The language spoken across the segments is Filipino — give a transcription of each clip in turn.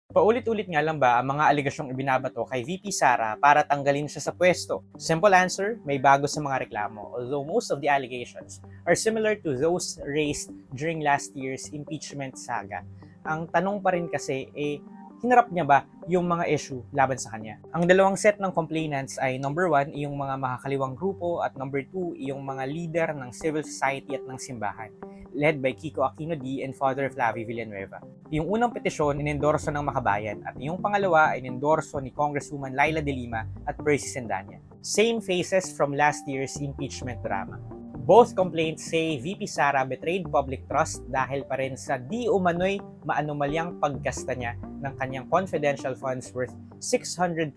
Paulit-ulit nga lang ba ang mga aligasyong ibinabato kay VP Sara para tanggalin siya sa pwesto? Simple answer, may bago sa mga reklamo, although most of the allegations are similar to those raised during last year's impeachment saga. Ang tanong pa rin kasi, hinarap niya ba yung mga issue laban sa kanya? Ang dalawang set ng complainants ay number 1, yung mga makakaliwang grupo, at number 2, yung mga leader ng civil society at ng simbahan, led by Kiko Aquino D and Father Flavie Villanueva. Yung unang petisyon inendorso ng Makabayan at yung pangalawa ay inendorso ni Congresswoman Laila De Lima at Percy Sendanya. Same faces from last year's impeachment drama. Both complaints say VP Sara betrayed public trust dahil pa rin sa di umano'y maanumalyang paggasta niya ng kanyang confidential funds worth 612.5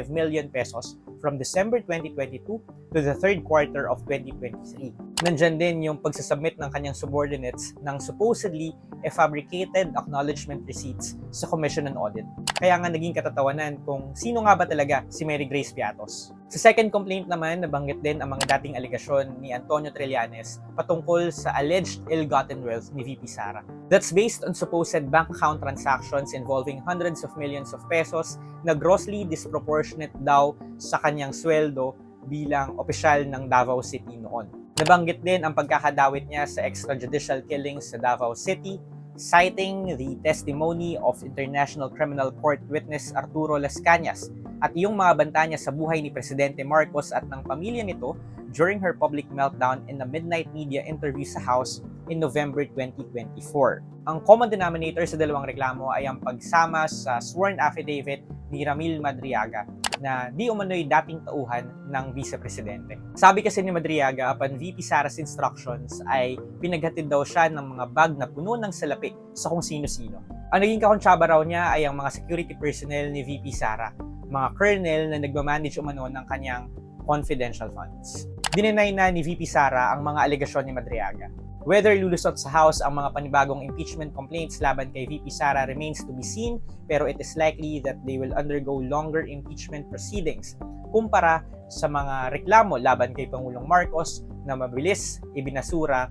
million pesos from December 2022 to the third quarter of 2023. Nandyan din yung pagsasubmit ng kanyang subordinates ng supposedly fabricated acknowledgement receipts sa Commission on Audit. Kaya nga naging katatawanan kung sino nga ba talaga si Mary Grace Piatos. Sa second complaint naman, nabanggit din ang mga dating aligasyon ni Antonio Trillanes patungkol sa alleged ill-gotten wealth ni VP Sara. That's based on supposed bank account transactions involving hundreds of millions of pesos na grossly disproportionate daw sa kanyang sweldo bilang opisyal ng Davao City noon. Nabanggit din ang pagkakadawit niya sa extrajudicial killings sa Davao City, citing the testimony of International Criminal Court witness Arturo Las Cañas at yung mga banta niya sa buhay ni Presidente Marcos at ng pamilya nito during her public meltdown in a midnight media interview sa House in November 2024. Ang common denominator sa dalawang reklamo ay ang pagsama sa sworn affidavit ni Ramil Madriaga na di umano'y dating tauhan ng vice-presidente. Sabi kasi ni Madriaga, upon VP Sara's instructions ay pinaghatid daw siya ng mga bag na puno ng salapi sa kung sino-sino. Ang naging kakontsaba raw niya ay ang mga security personnel ni VP Sara, mga colonel na nagmamanage umano ng kanyang confidential funds. Dinenay na ni VP Sara ang mga alegasyon ni Madriaga. Whether lulusot sa House ang mga panibagong impeachment complaints laban kay VP Sara remains to be seen, pero it is likely that they will undergo longer impeachment proceedings kumpara sa mga reklamo laban kay Pangulong Marcos na mabilis ibinasura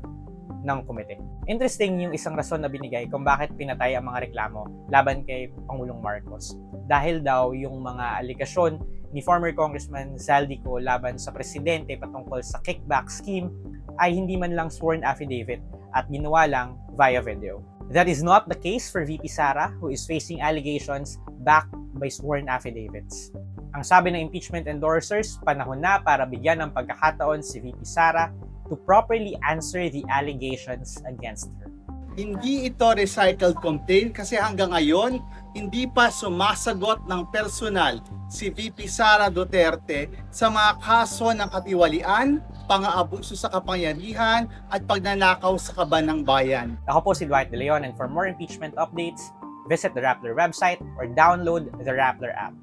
ng komite. Interesting yung isang rason na binigay kung bakit pinatay ang mga reklamo laban kay Pangulong Marcos. Dahil daw yung mga aligasyon ni former Congressman Zaldico laban sa presidente patungkol sa kickback scheme ay hindi man lang sworn affidavit at ginawa lang via video. That is not the case for VP Sara, who is facing allegations backed by sworn affidavits. Ang sabi ng impeachment endorsers, panahon na para bigyan ng pagkakataon si VP Sara to properly answer the allegations against her. Hindi ito recycled complaint kasi hanggang ngayon, hindi pa sumasagot ng personal si VP Sara Duterte sa mga kaso ng katiwalian, pang-aabuso sa kapangyarihan at pagnanakaw sa kaban ng bayan. Ako po si Dwight De Leon, and for more impeachment updates, visit the Rappler website or download the Rappler app.